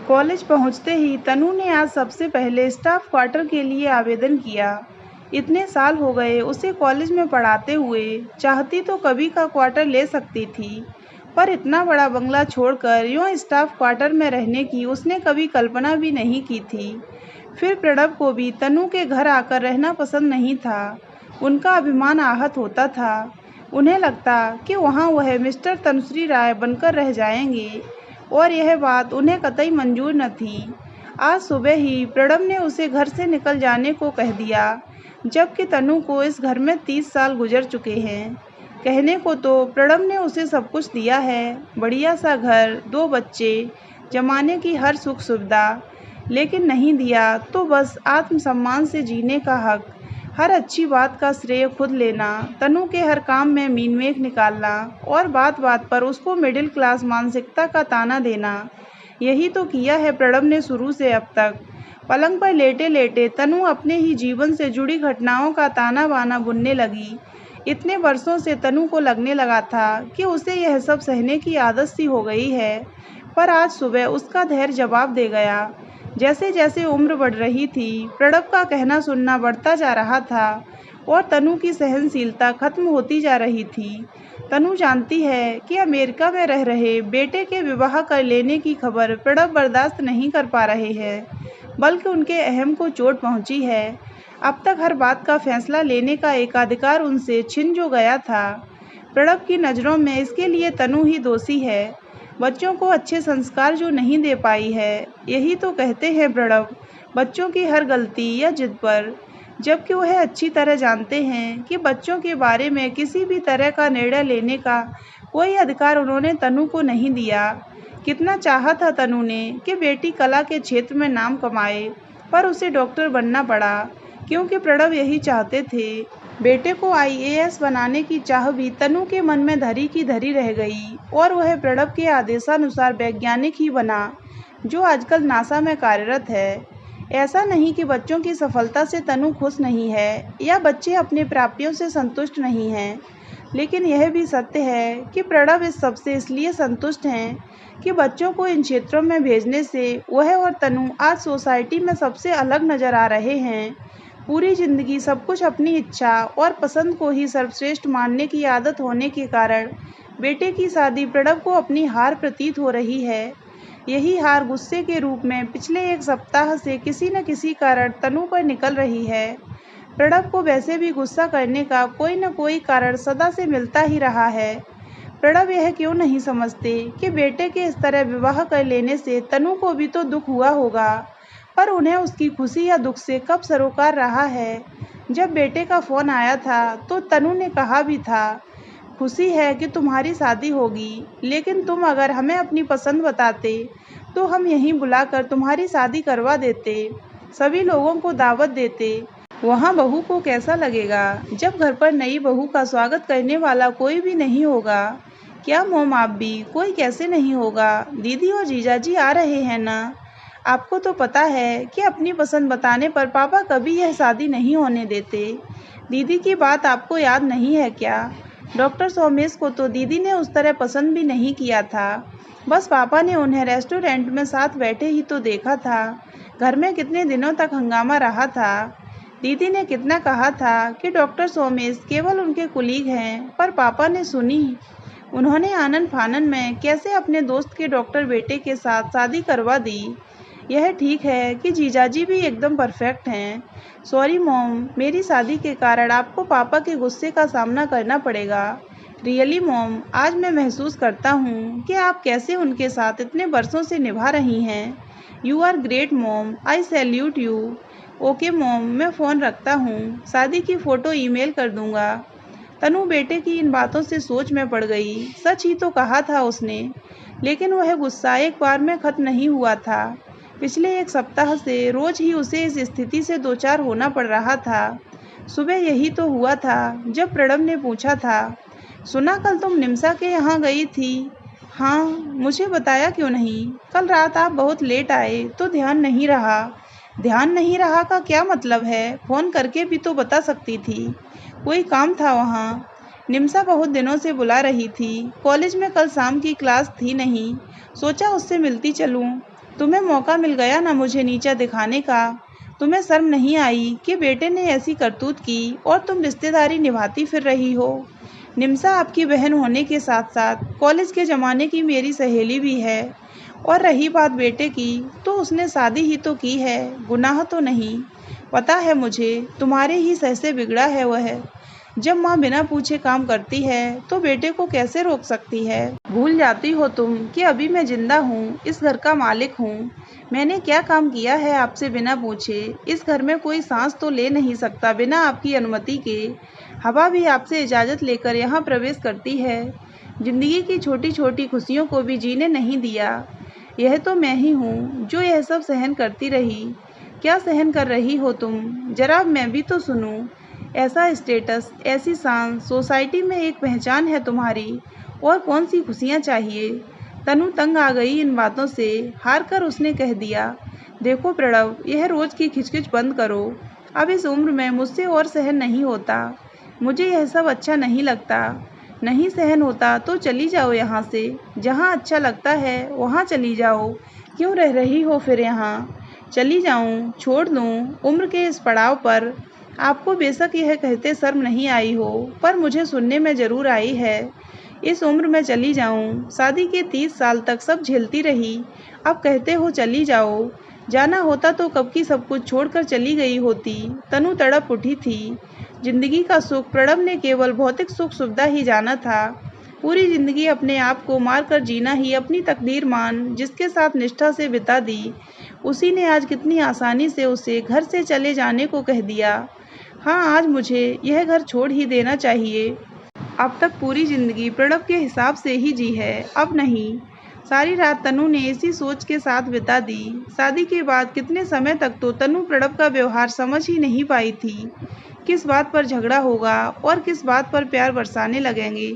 College पहुंचते ही तनु ने आज सबसे पहले स्टाफ क्वार्टर के लिए आवेदन किया। इतने साल हो गए उसे कॉलेज में पढ़ाते हुए, चाहती तो कभी का क्वार्टर ले सकती थी, पर इतना बड़ा बंगला छोड़कर यूं स्टाफ क्वार्टर में रहने की उसने कभी कल्पना भी नहीं की थी। फिर प्रणव को भी तनु के घर आकर रहना पसंद नहीं था। उनका अभिमान आहत होता था। उन्हें लगता कि वहाँ वह मिस्टर तनुश्री राय बनकर रह जाएंगे, और यह बात उन्हें कतई मंजूर न थी। आज सुबह ही प्रणव ने उसे घर से निकल जाने को कह दिया, जबकि तनु को इस घर में 30 साल गुजर चुके हैं। कहने को तो प्रणव ने उसे सब कुछ दिया है, बढ़िया सा घर, 2 बच्चे, जमाने की हर सुख सुविधा, लेकिन नहीं दिया तो बस आत्मसम्मान से जीने का हक, हर अच्छी बात का श्रेय खुद लेना, तनु के हर काम में मीनमेख निकालना और बात बात पर उसको मिडिल क्लास मानसिकता का ताना देना। यही तो किया है प्रणव ने शुरू से अब तक। पलंग पर लेटे लेटे तनु अपने ही जीवन से जुड़ी घटनाओं का ताना बाना बुनने लगी। इतने वर्षों से तनु को लगने लगा था कि उसे यह सब सहने की आदत सी हो गई है, पर आज सुबह उसका धैर्य जवाब दे गया। जैसे जैसे उम्र बढ़ रही थी, प्रणव का कहना सुनना बढ़ता जा रहा था और तनु की सहनशीलता खत्म होती जा रही थी। तनु जानती है कि अमेरिका में रह रहे बेटे के विवाह कर लेने की खबर प्रणव बर्दाश्त नहीं कर पा रहे हैं, बल्कि उनके अहम को चोट पहुंची है। अब तक हर बात का फैसला लेने का एकाधिकार उनसे छिन जो गया था। प्रणव की नज़रों में इसके लिए तनु ही दोषी है। बच्चों को अच्छे संस्कार जो नहीं दे पाई है, यही तो कहते हैं प्रणव बच्चों की हर गलती या जिद पर, जबकि वह अच्छी तरह जानते हैं कि बच्चों के बारे में किसी भी तरह का निर्णय लेने का कोई अधिकार उन्होंने तनु को नहीं दिया। कितना चाहा था तनु ने कि बेटी कला के क्षेत्र में नाम कमाए, पर उसे डॉक्टर बनना पड़ा, क्योंकि प्रणव यही चाहते थे। बेटे को आईएएस बनाने की चाह भी तनु के मन में धरी की धरी रह गई, और वह प्रणव के आदेशानुसार वैज्ञानिक ही बना, जो आजकल नासा में कार्यरत है। ऐसा नहीं कि बच्चों की सफलता से तनु खुश नहीं है या बच्चे अपनी प्राप्तियों से संतुष्ट नहीं हैं, लेकिन यह भी सत्य है कि प्रणव इस सबसे इसलिए संतुष्ट हैं कि बच्चों को इन क्षेत्रों में भेजने से वह और तनु आज सोसाइटी में सबसे अलग नजर आ रहे हैं। पूरी जिंदगी सब कुछ अपनी इच्छा और पसंद को ही सर्वश्रेष्ठ मानने की आदत होने के कारण बेटे की शादी प्रणव को अपनी हार प्रतीत हो रही है। यही हार गुस्से के रूप में पिछले 1 सप्ताह से किसी न किसी कारण तनु पर निकल रही है। प्रणव को वैसे भी गुस्सा करने का कोई न कोई कारण सदा से मिलता ही रहा है। प्रणव यह क्यों नहीं समझते कि बेटे के इस तरह विवाह कर लेने से तनु को भी तो दुख हुआ होगा, पर उन्हें उसकी खुशी या दुख से कब सरोकार रहा है। जब बेटे का फ़ोन आया था तो तनु ने कहा भी था, खुशी है कि तुम्हारी शादी होगी, लेकिन तुम अगर हमें अपनी पसंद बताते तो हम यहीं बुलाकर तुम्हारी शादी करवा देते, सभी लोगों को दावत देते। वहाँ बहू को कैसा लगेगा जब घर पर नई बहू का स्वागत करने वाला कोई भी नहीं होगा। क्या मोम आप भी, कोई कैसे नहीं होगा। दीदी और जीजाजी आ रहे हैं ना। आपको तो पता है कि अपनी पसंद बताने पर पापा कभी यह शादी नहीं होने देते। दीदी की बात आपको याद नहीं है क्या? डॉक्टर सोमेश को तो दीदी ने उस तरह पसंद भी नहीं किया था, बस पापा ने उन्हें रेस्टोरेंट में साथ बैठे ही तो देखा था। घर में कितने दिनों तक हंगामा रहा था। दीदी ने कितना कहा था कि डॉक्टर सोमेश केवल उनके कुलीग हैं, पर पापा ने सुनी। उन्होंने आनन फानन में कैसे अपने दोस्त के डॉक्टर बेटे के साथ शादी करवा दी। यह ठीक है कि जीजाजी भी एकदम परफेक्ट हैं। सॉरी मॉम, मेरी शादी के कारण आपको पापा के गुस्से का सामना करना पड़ेगा। रियली मॉम, आज मैं महसूस करता हूँ कि आप कैसे उनके साथ इतने वर्षों से निभा रही हैं। You are great mom, I salute you. Okay mom, मैं फ़ोन रखता हूँ, शादी की फ़ोटो ईमेल कर दूँगा। तनु बेटे की इन बातों से सोच में पड़ गई। सच ही तो कहा था उसने, लेकिन वह गुस्सा एक बार में खत्म नहीं हुआ था। पिछले 1 सप्ताह से रोज ही उसे इस स्थिति से दो चार होना पड़ रहा था। सुबह यही तो हुआ था जब प्रणव ने पूछा था, सुना कल तुम निम्सा के यहाँ गई थी। हाँ, मुझे बताया क्यों नहीं? कल रात आप बहुत लेट आए तो ध्यान नहीं रहा। ध्यान नहीं रहा का क्या मतलब है? फ़ोन करके भी तो बता सकती थी। कोई काम था वहाँ। निम्सा बहुत दिनों से बुला रही थी। कॉलेज में कल शाम की क्लास थी नहीं, सोचा उससे मिलती चलूँ। तुम्हें मौका मिल गया ना मुझे नीचा दिखाने का। तुम्हें शर्म नहीं आई कि बेटे ने ऐसी करतूत की और तुम रिश्तेदारी निभाती फिर रही हो। निम्सा आपकी बहन होने के साथ साथ कॉलेज के ज़माने की मेरी सहेली भी है। और रही बात बेटे की, तो उसने शादी ही तो की है, गुनाह तो नहीं। पता है मुझे, तुम्हारे ही सह से बिगड़ा है वह। जब माँ बिना पूछे काम करती है तो बेटे को कैसे रोक सकती है। भूल जाती हो तुम कि अभी मैं जिंदा हूँ, इस घर का मालिक हूँ। मैंने क्या काम किया है आपसे बिना पूछे। इस घर में कोई सांस तो ले नहीं सकता बिना आपकी अनुमति के। हवा भी आपसे इजाज़त लेकर यहाँ प्रवेश करती है। जिंदगी की छोटी छोटी खुशियों को भी जीने नहीं दिया। यह तो मैं ही हूँ जो यह सब सहन करती रही। क्या सहन कर रही हो तुम, जरा मैं भी तो सुनूं। ऐसा स्टेटस, ऐसी शान, सोसाइटी में एक पहचान है तुम्हारी, और कौन सी खुशियाँ चाहिए। तनु तंग आ गई इन बातों से, हार कर उसने कह दिया, देखो प्रणव, यह रोज की खिचखिच बंद करो। अब इस उम्र में मुझसे और सहन नहीं होता। मुझे यह सब अच्छा नहीं लगता। नहीं सहन होता तो चली जाओ यहाँ से। जहाँ अच्छा लगता है वहाँ चली जाओ। क्यों रह रही हो फिर यहाँ। चली जाऊँ, छोड़ दूँ उम्र के इस पड़ाव पर। आपको बेशक यह कहते शर्म नहीं आई हो, पर मुझे सुनने में ज़रूर आई है। इस उम्र में चली जाऊँ, शादी के 30 साल तक सब झेलती रही, अब कहते हो चली जाओ। जाना होता तो कब की सब कुछ छोड़कर चली गई होती। तनु तड़प उठी थी। जिंदगी का सुख प्रणव ने केवल भौतिक सुख सुविधा ही जाना था। पूरी जिंदगी अपने आप को मार कर जीना ही अपनी तकदीर मान जिसके साथ निष्ठा से बिता दी, उसी ने आज कितनी आसानी से उसे घर से चले जाने को कह दिया। हाँ, आज मुझे यह घर छोड़ ही देना चाहिए। अब तक पूरी जिंदगी प्रणव के हिसाब से ही जी है, अब नहीं। सारी रात तनु ने इसी सोच के साथ बिता दी। शादी के बाद कितने समय तक तो तनु प्रणव का व्यवहार समझ ही नहीं पाई थी। किस बात पर झगड़ा होगा और किस बात पर प्यार बरसाने लगेंगे,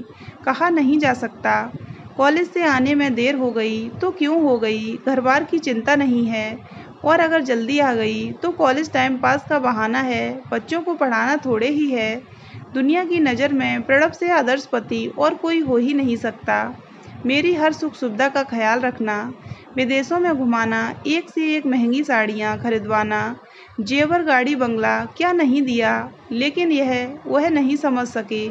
कहा नहीं जा सकता। कॉलेज से आने में देर हो गई तो क्यों हो गई, घर बार की चिंता नहीं है। और अगर जल्दी आ गई तो कॉलेज टाइम पास का बहाना है, बच्चों को पढ़ाना थोड़े ही है। दुनिया की नज़र में प्रणव से आदर्श पति और कोई हो ही नहीं सकता। मेरी हर सुख सुविधा का ख्याल रखना, विदेशों में घुमाना, एक से एक महंगी साड़ियाँ खरीदवाना, जेवर गाड़ी बंगला क्या नहीं दिया। लेकिन यह वह नहीं समझ सके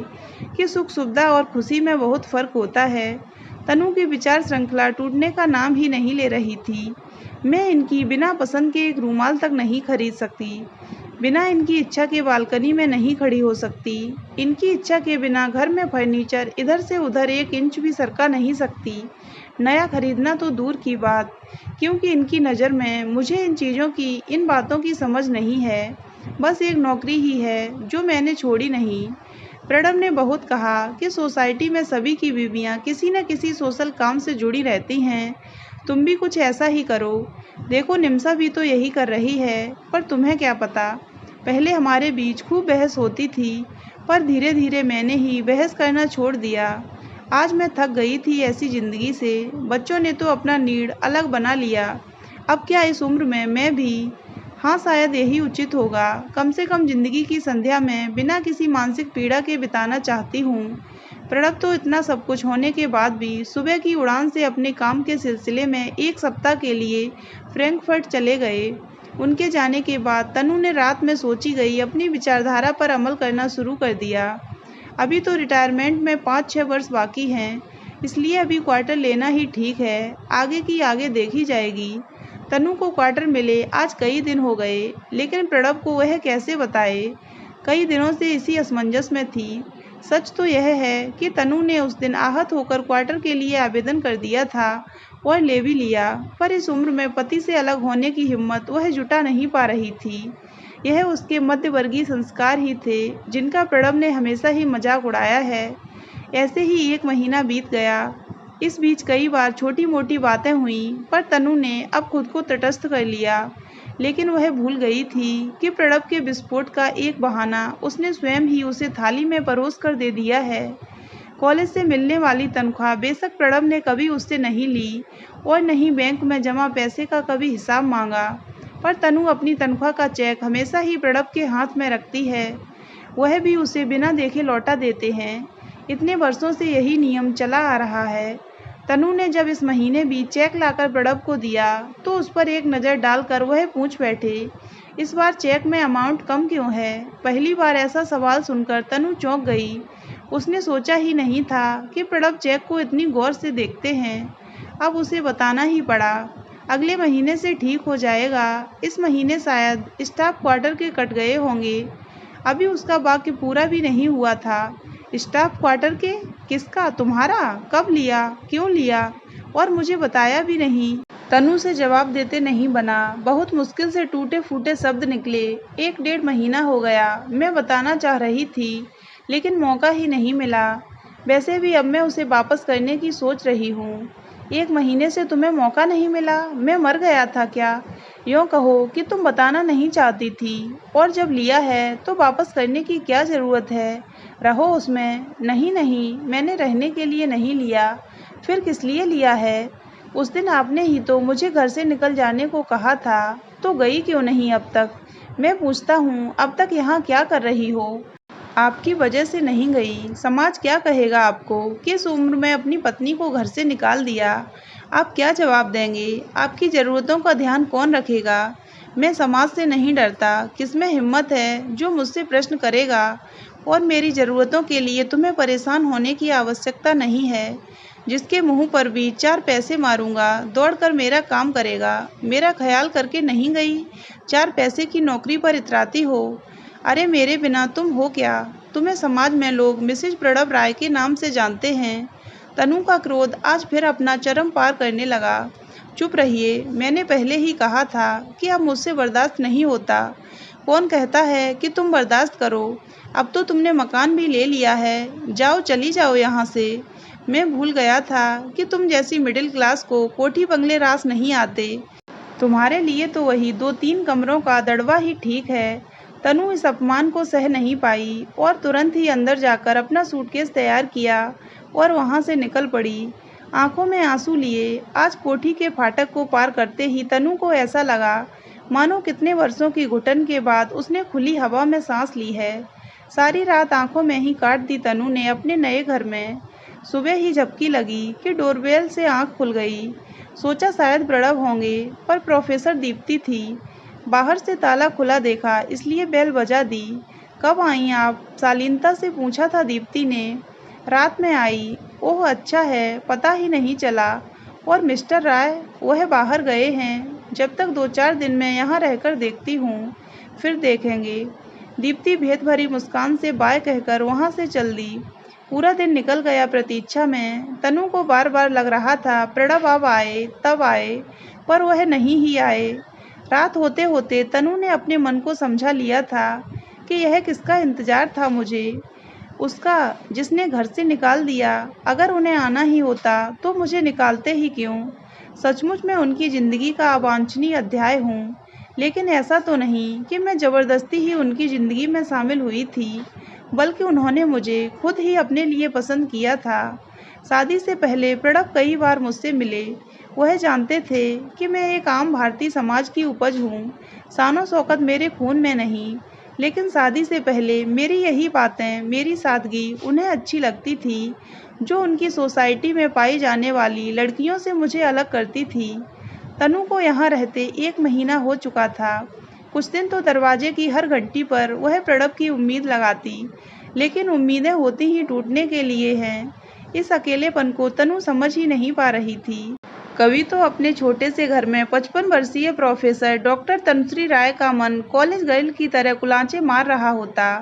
कि सुख सुविधा और खुशी में बहुत फ़र्क होता है। तनु की विचार श्रृंखला टूटने का नाम ही नहीं ले रही थी। मैं इनकी बिना पसंद के एक रूमाल तक नहीं खरीद सकती, बिना इनकी इच्छा के बालकनी में नहीं खड़ी हो सकती, इनकी इच्छा के बिना घर में फर्नीचर इधर से उधर 1 इंच भी सरका नहीं सकती। नया खरीदना तो दूर की बात, क्योंकि इनकी नज़र में मुझे इन चीज़ों की, इन बातों की समझ नहीं है। बस एक नौकरी ही है जो मैंने छोड़ी नहीं। प्रणव ने बहुत कहा कि सोसाइटी में सभी की बीवियां किसी न किसी सोशल काम से जुड़ी रहती हैं। तुम भी कुछ ऐसा ही करो। देखो निम्सा भी तो यही कर रही है, पर तुम्हें क्या पता। पहले हमारे बीच खूब बहस होती थी, पर धीरे धीरे मैंने ही बहस करना छोड़ दिया। आज मैं थक गई थी ऐसी ज़िंदगी से। बच्चों ने तो अपना नीड अलग बना लिया, अब क्या इस उम्र में मैं भी। हाँ, शायद यही उचित होगा। कम से कम ज़िंदगी की संध्या में बिना किसी मानसिक पीड़ा के बिताना चाहती हूँ। प्रणव तो इतना सब कुछ होने के बाद भी सुबह की उड़ान से अपने काम के सिलसिले में 1 सप्ताह के लिए फ्रैंकफर्ट चले गए। उनके जाने के बाद तनु ने रात में सोची गई अपनी विचारधारा पर अमल करना शुरू कर दिया। अभी तो रिटायरमेंट में 5-6 वर्ष बाकी हैं, इसलिए अभी क्वार्टर लेना ही ठीक है, आगे की आगे देखी जाएगी। तनु को क्वार्टर मिले आज कई दिन हो गए, लेकिन प्रणव को वह कैसे बताए। कई दिनों से इसी असमंजस में थी। सच तो यह है कि तनु ने उस दिन आहत होकर क्वार्टर के लिए आवेदन कर दिया था और ले भी लिया, पर इस उम्र में पति से अलग होने की हिम्मत वह जुटा नहीं पा रही थी। यह उसके मध्यवर्गीय संस्कार ही थे जिनका प्रणव ने हमेशा ही मजाक उड़ाया है। ऐसे ही 1 महीना बीत गया। इस बीच कई बार छोटी मोटी बातें हुई, पर तनु ने अब खुद को तटस्थ कर लिया। लेकिन वह भूल गई थी कि प्रणव के विस्फोट का एक बहाना उसने स्वयं ही उसे थाली में परोस कर दे दिया है। कॉलेज से मिलने वाली तनख्वाह बेशक प्रणव ने कभी उससे नहीं ली और नहीं बैंक में जमा पैसे का कभी हिसाब मांगा, पर तनु अपनी तनख्वाह का चेक हमेशा ही प्रणव के हाथ में रखती है। वह भी उसे बिना देखे लौटा देते हैं। इतने वर्षों से यही नियम चला आ रहा है। तनु ने जब इस महीने भी चेक लाकर प्रणव को दिया तो उस पर एक नज़र डालकर वह पूछ बैठे, इस बार चेक में अमाउंट कम क्यों है? पहली बार ऐसा सवाल सुनकर तनु चौंक गई। उसने सोचा ही नहीं था कि प्रणव चेक को इतनी गौर से देखते हैं। अब उसे बताना ही पड़ा। अगले महीने से ठीक हो जाएगा। इस महीने शायद स्टाफ क्वार्टर के कट गए होंगे। अभी उसका वाक्य पूरा भी नहीं हुआ था। स्टाफ क्वार्टर के? किसका? तुम्हारा? कब लिया? क्यों लिया? और मुझे बताया भी नहीं। तनु से जवाब देते नहीं बना। बहुत मुश्किल से टूटे फूटे शब्द निकले। 1 डेढ़ महीना हो गया। मैं बताना चाह रही थी लेकिन मौका ही नहीं मिला। वैसे भी अब मैं उसे वापस करने की सोच रही हूँ। 1 महीने से तुम्हें मौका नहीं मिला? मैं मर गया था क्या? यूँ कहो कि तुम बताना नहीं चाहती थी, और जब लिया है तो वापस करने की क्या ज़रूरत है? रहो उसमें। नहीं नहीं, मैंने रहने के लिए नहीं लिया। फिर किस लिए लिया है? उस दिन आपने ही तो मुझे घर से निकल जाने को कहा था, तो गई क्यों नहीं अब तक? मैं पूछता हूँ, अब तक यहाँ क्या कर रही हो? आपकी वजह से नहीं गई। समाज क्या कहेगा आपको? किस उम्र में अपनी पत्नी को घर से निकाल दिया? आप क्या जवाब देंगे? आपकी ज़रूरतों का ध्यान कौन रखेगा? मैं समाज से नहीं डरता। किसमें हिम्मत है जो मुझसे प्रश्न करेगा? और मेरी ज़रूरतों के लिए तुम्हें परेशान होने की आवश्यकता नहीं है। जिसके मुंह पर भी 4 पैसे मारूंगा, दौड़कर मेरा काम करेगा। मेरा ख्याल करके नहीं गई। 4 पैसे की नौकरी पर इतराती हो। अरे मेरे बिना तुम हो क्या? तुम्हें समाज में लोग मिसेज प्रणव राय के नाम से जानते हैं। तनु का क्रोध आज फिर अपना चरम पार करने लगा। चुप रहिए। मैंने पहले ही कहा था कि अब मुझसे बर्दाश्त नहीं होता। कौन कहता है कि तुम बर्दाश्त करो? अब तो तुमने मकान भी ले लिया है। जाओ, चली जाओ यहाँ से। मैं भूल गया था कि तुम जैसी मिडिल क्लास को कोठी बंगले रास नहीं आते। तुम्हारे लिए तो वही 2-3 कमरों का दड़वा ही ठीक है। तनु इस अपमान को सह नहीं पाई और तुरंत ही अंदर जाकर अपना सूटकेस तैयार किया और वहां से निकल पड़ी, आंखों में आंसू लिए। आज कोठी के फाटक को पार करते ही तनु को ऐसा लगा मानो कितने वर्षों की घुटन के बाद उसने खुली हवा में सांस ली है। सारी रात आंखों में ही काट दी तनु ने अपने नए घर में। सुबह ही झपकी लगी कि डोरबेल से आंख खुल गई। सोचा शायद प्रणव होंगे, पर प्रोफेसर दीप्ति थी। बाहर से ताला खुला देखा, इसलिए बेल बजा दी। कब आई आप? शालीनता से पूछा था दीप्ति ने। रात में आई। ओह अच्छा है, पता ही नहीं चला। और मिस्टर राय? वह बाहर गए हैं। जब तक 2-4 दिन में यहाँ रहकर देखती हूँ, फिर देखेंगे। दीप्ति भेद भरी मुस्कान से बाय कहकर वहाँ से चल दी। पूरा दिन निकल गया प्रतीक्षा में। तनु को बार बार लग रहा था प्रणव अब आए तब आए, पर वह नहीं ही आए। रात होते होते तनु ने अपने मन को समझा लिया था कि यह किसका इंतजार था मुझे। उसका, जिसने घर से निकाल दिया। अगर उन्हें आना ही होता तो मुझे निकालते ही क्यों? सचमुच मैं उनकी ज़िंदगी का अवांछनीय अध्याय हूँ। लेकिन ऐसा तो नहीं कि मैं ज़बरदस्ती ही उनकी ज़िंदगी में शामिल हुई थी, बल्कि उन्होंने मुझे खुद ही अपने लिए पसंद किया था। शादी से पहले प्रणव कई बार मुझसे मिले। वह जानते थे कि मैं एक आम भारतीय समाज की उपज हूँ, शानो शौकत मेरे खून में नहीं। लेकिन शादी से पहले मेरी यही बातें, मेरी सादगी उन्हें अच्छी लगती थी, जो उनकी सोसाइटी में पाई जाने वाली लड़कियों से मुझे अलग करती थी। तनु को यहाँ रहते 1 महीना हो चुका था। कुछ दिन तो दरवाजे की हर घंटी पर वह प्रणव की उम्मीद लगाती, लेकिन उम्मीदें होती ही टूटने के लिए हैं। इस अकेलेपन को तनु समझ ही नहीं पा रही थी। कभी तो अपने छोटे से घर में 55 वर्षीय प्रोफेसर डॉक्टर तनुश्री राय का मन कॉलेज गर्ल की तरह कुलांचे मार रहा होता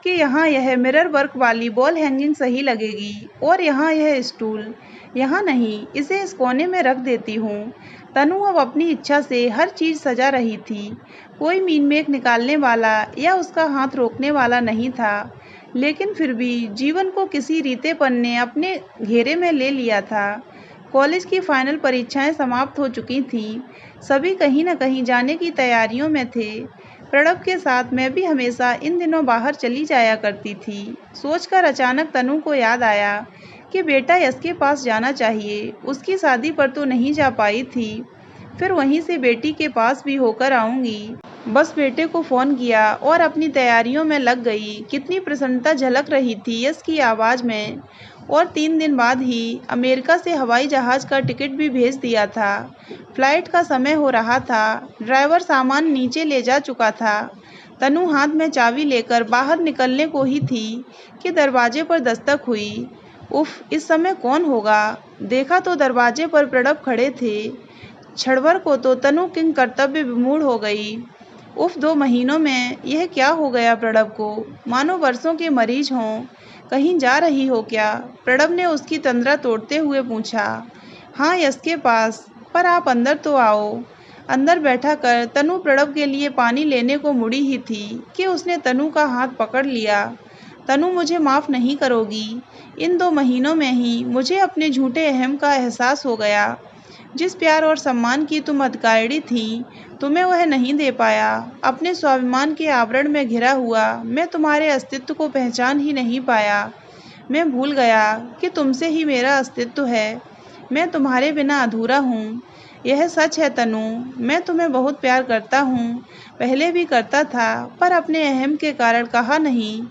कि यहाँ यह मिरर वर्क वाली वॉल हैंगिंग सही लगेगी, और यहाँ यह स्टूल। यहाँ नहीं, इसे इस कोने में रख देती हूँ। तनु अब अपनी इच्छा से हर चीज़ सजा रही थी। कोई मीन-मेख निकालने वाला या उसका हाथ रोकने वाला नहीं था। लेकिन फिर भी जीवन को किसी रीतेपन ने अपने घेरे में ले लिया था। कॉलेज की फाइनल परीक्षाएं समाप्त हो चुकी थीं। सभी कहीं न कहीं जाने की तैयारियों में थे। प्रणव के साथ मैं भी हमेशा इन दिनों बाहर चली जाया करती थी। सोचकर अचानक तनु को याद आया कि बेटा यश के पास जाना चाहिए। उसकी शादी पर तो नहीं जा पाई थी, फिर वहीं से बेटी के पास भी होकर आऊँगी। बस बेटे को फ़ोन किया और अपनी तैयारियों में लग गई। कितनी प्रसन्नता झलक रही थी यश की आवाज़ में। और 3 दिन बाद ही अमेरिका से हवाई जहाज़ का टिकट भी भेज दिया था। फ्लाइट का समय हो रहा था। ड्राइवर सामान नीचे ले जा चुका था। तनु हाथ में चाबी लेकर बाहर निकलने को ही थी कि दरवाजे पर दस्तक हुई। उफ, इस समय कौन होगा? देखा तो दरवाजे पर प्रणव खड़े थे। क्षणभर को तो तनु किंग कर्तव्य विमूढ़ हो गई। उफ, 2 महीनों में यह क्या हो गया प्रणव को? मानो वर्षों के मरीज हों। कहीं जा रही हो क्या? प्रणव ने उसकी तंद्रा तोड़ते हुए पूछा। हाँ, यश के पास। पर आप अंदर तो आओ। अंदर बैठा कर तनु प्रणव के लिए पानी लेने को मुड़ी ही थी कि उसने तनु का हाथ पकड़ लिया। तनु, मुझे माफ़ नहीं करोगी? इन 2 महीनों में ही मुझे अपने झूठे अहम का एहसास हो गया। जिस प्यार और सम्मान की तुम अधिकारिणी थी, तुम्हें वह नहीं दे पाया। अपने स्वाभिमान के आवरण में घिरा हुआ मैं तुम्हारे अस्तित्व को पहचान ही नहीं पाया। मैं भूल गया कि तुमसे ही मेरा अस्तित्व है। मैं तुम्हारे बिना अधूरा हूँ। यह सच है तनु, मैं तुम्हें बहुत प्यार करता हूँ। पहले भी करता था, पर अपने अहम के कारण कहा नहीं।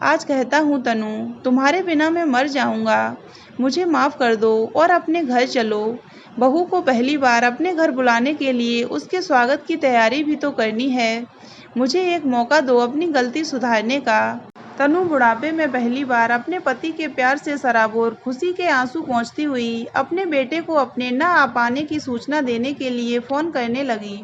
आज कहता हूँ तनु, तुम्हारे बिना मैं मर जाऊँगा। मुझे माफ़ कर दो और अपने घर चलो। बहू को पहली बार अपने घर बुलाने के लिए उसके स्वागत की तैयारी भी तो करनी है। मुझे एक मौका दो अपनी गलती सुधारने का। तनु बुढ़ापे में पहली बार अपने पति के प्यार से सराबोर खुशी के आंसू पोंछती हुई अपने बेटे को अपने न आ पाने की सूचना देने के लिए फ़ोन करने लगी।